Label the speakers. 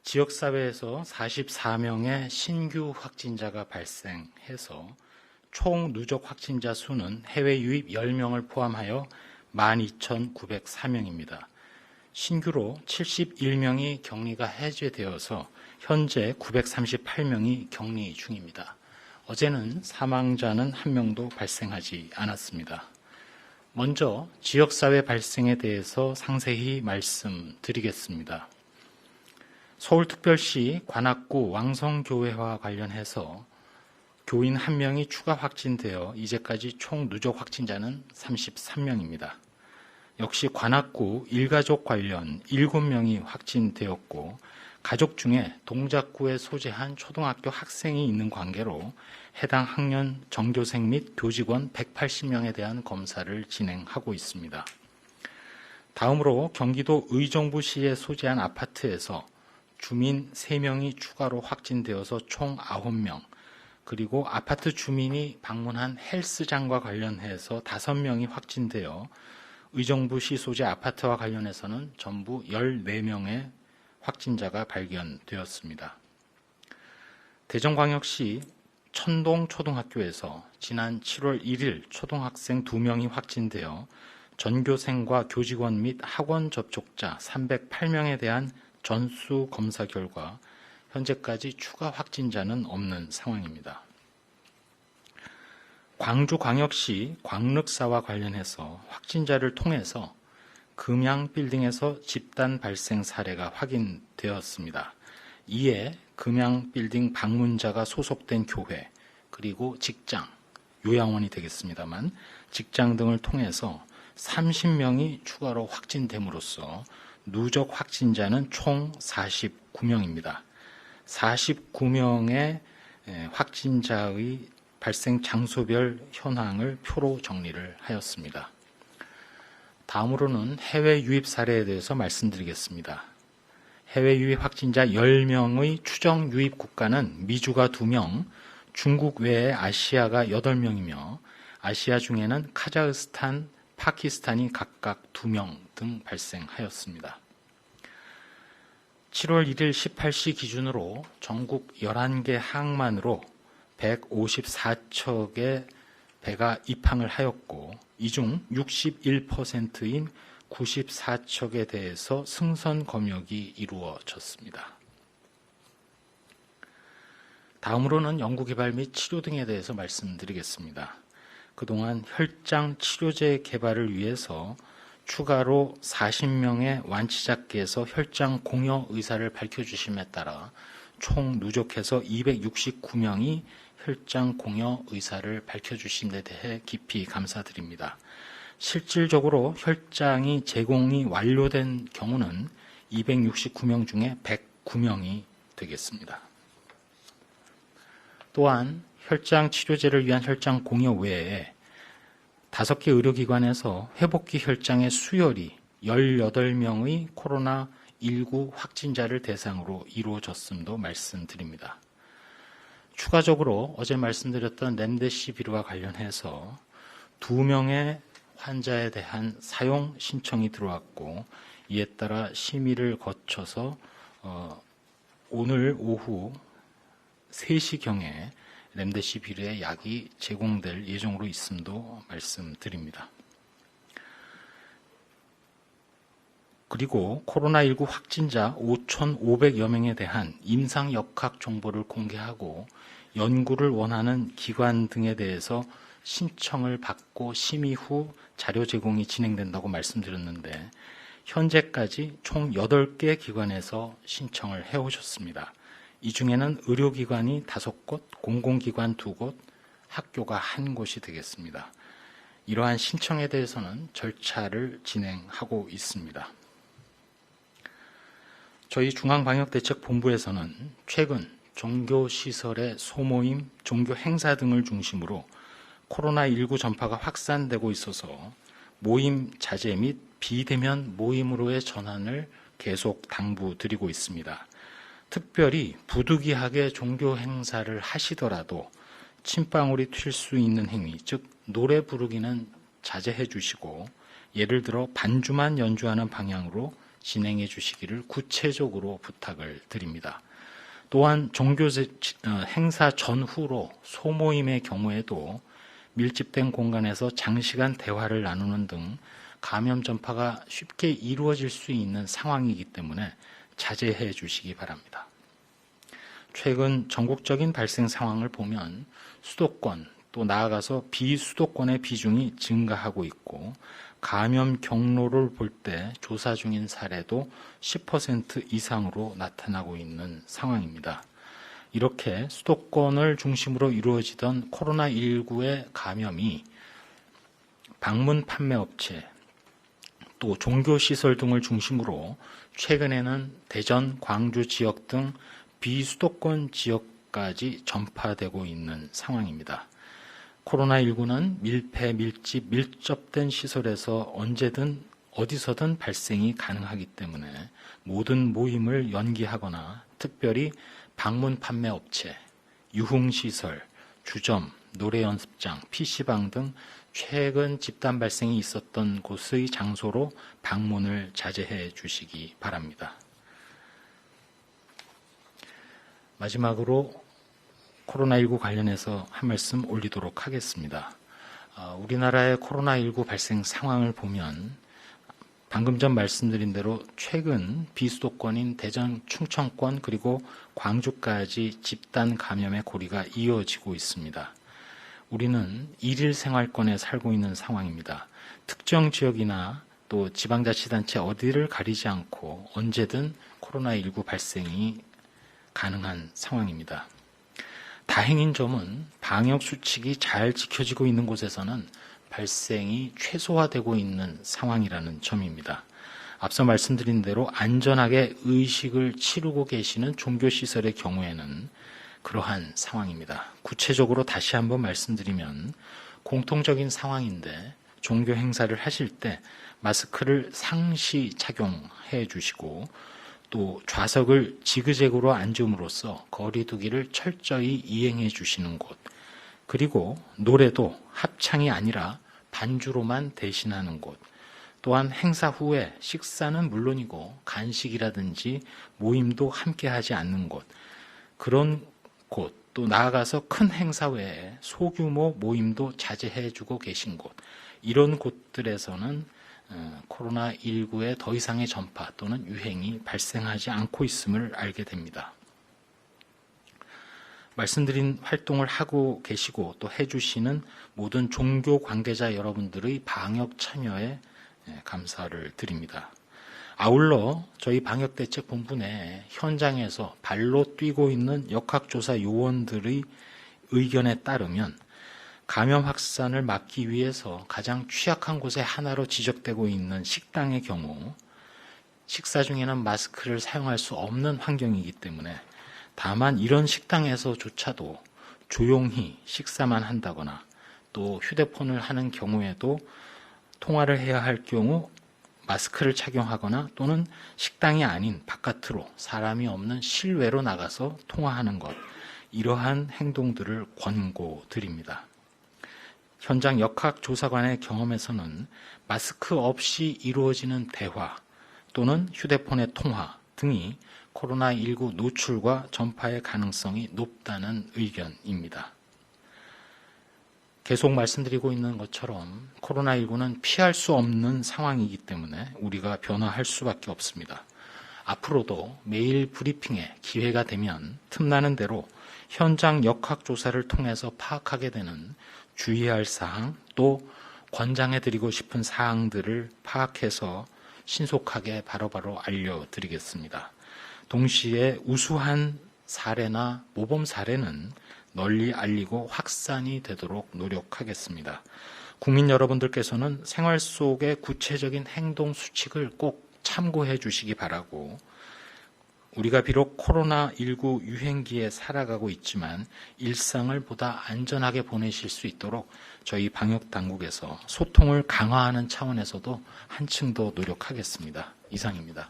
Speaker 1: 지역사회에서 44명의 신규 확진자가 발생해서 총 누적 확진자 수는 해외 유입 10명을 포함하여 12,904명입니다. 신규로 71명이 격리가 해제되어서 현재 938명이 격리 중입니다. 어제는 사망자는 1명도 발생하지 않았습니다. 먼저 지역사회 발생에 대해서 상세히 말씀드리겠습니다. 서울특별시 관악구 왕성교회와 관련해서 교인 1명이 추가 확진되어 이제까지 총 누적 확진자는 33명입니다. 역시 관악구 일가족 관련 7명이 확진되었고 가족 중에 동작구에 소재한 초등학교 학생이 있는 관계로 해당 학년 전교생 및 교직원 180명에 대한 검사를 진행하고 있습니다. 다음으로 경기도 의정부시에 소재한 아파트에서 주민 3명이 추가로 확진되어서 총 9명, 그리고 아파트 주민이 방문한 헬스장과 관련해서 5명이 확진되어 의정부시 소재 아파트와 관련해서는 전부 14명의 확진자가 발견되었습니다. 대전광역시 천동초등학교에서 지난 7월 1일 초등학생 2명이 확진되어 전교생과 교직원 및 학원 접촉자 308명에 대한 전수 검사 결과 현재까지 추가 확진자는 없는 상황입니다. 광주광역시 광륵사와 관련해서 확진자를 통해서 금양빌딩에서 집단 발생 사례가 확인되었습니다. 이에 금양빌딩 방문자가 소속된 교회, 그리고 직장, 요양원이 되겠습니다만 직장 등을 통해서 30명이 추가로 확진됨으로써 누적 확진자는 총 49명입니다. 49명의 확진자의 발생 장소별 현황을 표로 정리를 하였습니다. 다음으로는 해외 유입 사례에 대해서 말씀드리겠습니다. 해외 유입 확진자 10명의 추정 유입 국가는 미주가 2명, 중국 외에 아시아가 8명이며 아시아 중에는 카자흐스탄, 파키스탄이 각각 2명 등 발생하였습니다. 7월 1일 18시 기준으로 전국 11개 항만으로 154척의 배가 입항을 하였고 이 중 61%인 94척에 대해서 승선 검역이 이루어졌습니다. 다음으로는 연구개발 및 치료 등에 대해서 말씀드리겠습니다. 그동안 혈장 치료제 개발을 위해서 추가로 40명의 완치자께서 혈장 공여 의사를 밝혀주심에 따라 총 누적해서 269명이 혈장 공여 의사를 밝혀주신 데 대해 깊이 감사드립니다. 실질적으로 혈장이 제공이 완료된 경우는 269명 중에 109명이 되겠습니다. 또한 혈장 치료제를 위한 혈장 공여 외에 5개 의료기관에서 회복기 혈장의 수혈이 18명의 코로나19 확진자를 대상으로 이루어졌음도 말씀드립니다. 추가적으로 어제 말씀드렸던 렘데시비르와 관련해서 2명의 환자에 대한 사용 신청이 들어왔고 이에 따라 심의를 거쳐서 오늘 오후 3시경에 렘데시비르의 약이 제공될 예정으로 있음도 말씀드립니다. 그리고 코로나19 확진자 5,500여 명에 대한 임상 역학 정보를 공개하고 연구를 원하는 기관 등에 대해서 신청을 받고 심의 후 자료 제공이 진행된다고 말씀드렸는데 현재까지 총 8개 기관에서 신청을 해오셨습니다. 이 중에는 의료기관이 5곳, 공공기관 2곳, 학교가 1곳이 되겠습니다. 이러한 신청에 대해서는 절차를 진행하고 있습니다. 저희 중앙방역대책본부에서는 최근 종교시설의 소모임, 종교 행사 등을 중심으로 코로나19 전파가 확산되고 있어서 모임 자제 및 비대면 모임으로의 전환을 계속 당부드리고 있습니다. 특별히 부득이하게 종교 행사를 하시더라도 침방울이 튈 수 있는 행위, 즉 노래 부르기는 자제해 주시고 예를 들어 반주만 연주하는 방향으로 진행해 주시기를 구체적으로 부탁을 드립니다. 또한 종교 행사 전후로 소모임의 경우에도 밀집된 공간에서 장시간 대화를 나누는 등 감염 전파가 쉽게 이루어질 수 있는 상황이기 때문에 자제해 주시기 바랍니다. 최근 전국적인 발생 상황을 보면 수도권 또 나아가서 비수도권의 비중이 증가하고 있고 감염 경로를 볼 때 조사 중인 사례도 10% 이상으로 나타나고 있는 상황입니다. 이렇게 수도권을 중심으로 이루어지던 코로나19의 감염이 방문 판매업체 또 종교시설 등을 중심으로 최근에는 대전, 광주 지역 등 비수도권 지역까지 전파되고 있는 상황입니다. 코로나19는 밀폐, 밀집, 밀접된 시설에서 언제든 어디서든 발생이 가능하기 때문에 모든 모임을 연기하거나 특별히 방문 판매 업체, 유흥시설, 주점, 노래 연습장, PC방 등 최근 집단 발생이 있었던 곳의 장소로 방문을 자제해 주시기 바랍니다. 마지막으로 코로나19 관련해서 한 말씀 올리도록 하겠습니다. 우리나라의 코로나19 발생 상황을 보면 방금 전 말씀드린 대로 최근 비수도권인 대전, 충청권 그리고 광주까지 집단 감염의 고리가 이어지고 있습니다. 우리는 일일 생활권에 살고 있는 상황입니다. 특정 지역이나 또 지방자치단체 어디를 가리지 않고 언제든 코로나19 발생이 가능한 상황입니다. 다행인 점은 방역 수칙이 잘 지켜지고 있는 곳에서는 발생이 최소화되고 있는 상황이라는 점입니다. 앞서 말씀드린 대로 안전하게 의식을 치르고 계시는 종교시설의 경우에는 그러한 상황입니다. 구체적으로 다시 한번 말씀드리면 공통적인 상황인데 종교 행사를 하실 때 마스크를 상시 착용해 주시고 또 좌석을 지그재그로 앉음으로써 거리 두기를 철저히 이행해 주시는 곳, 그리고 노래도 합창이 아니라 반주로만 대신하는 곳, 또한 행사 후에 식사는 물론이고 간식이라든지 모임도 함께 하지 않는 곳, 그런 곳, 또 나아가서 큰 행사 외에 소규모 모임도 자제해 주고 계신 곳, 이런 곳들에서는 코로나19의 더 이상의 전파 또는 유행이 발생하지 않고 있음을 알게 됩니다. 말씀드린 활동을 하고 계시고 또 해주시는 모든 종교 관계자 여러분들의 방역 참여에 감사를 드립니다. 아울러 저희 방역대책본부 내 현장에서 발로 뛰고 있는 역학조사 요원들의 의견에 따르면 감염 확산을 막기 위해서 가장 취약한 곳의 하나로 지적되고 있는 식당의 경우 식사 중에는 마스크를 사용할 수 없는 환경이기 때문에 다만 이런 식당에서조차도 조용히 식사만 한다거나 또 휴대폰을 하는 경우에도 통화를 해야 할 경우 마스크를 착용하거나 또는 식당이 아닌 바깥으로 사람이 없는 실외로 나가서 통화하는 것, 이러한 행동들을 권고드립니다. 현장 역학조사관의 경험에서는 마스크 없이 이루어지는 대화 또는 휴대폰의 통화 등이 코로나19 노출과 전파의 가능성이 높다는 의견입니다. 계속 말씀드리고 있는 것처럼 코로나19는 피할 수 없는 상황이기 때문에 우리가 변화할 수밖에 없습니다. 앞으로도 매일 브리핑에 기회가 되면 틈나는 대로 현장 역학조사를 통해서 파악하게 되는 주의할 사항 또 권장해드리고 싶은 사항들을 파악해서 신속하게 바로바로 알려드리겠습니다. 동시에 우수한 사례나 모범 사례는 널리 알리고 확산이 되도록 노력하겠습니다. 국민 여러분들께서는 생활 속의 구체적인 행동 수칙을 꼭 참고해 주시기 바라고, 우리가 비록 코로나19 유행기에 살아가고 있지만 일상을 보다 안전하게 보내실 수 있도록 저희 방역당국에서 소통을 강화하는 차원에서도 한층 더 노력하겠습니다. 이상입니다.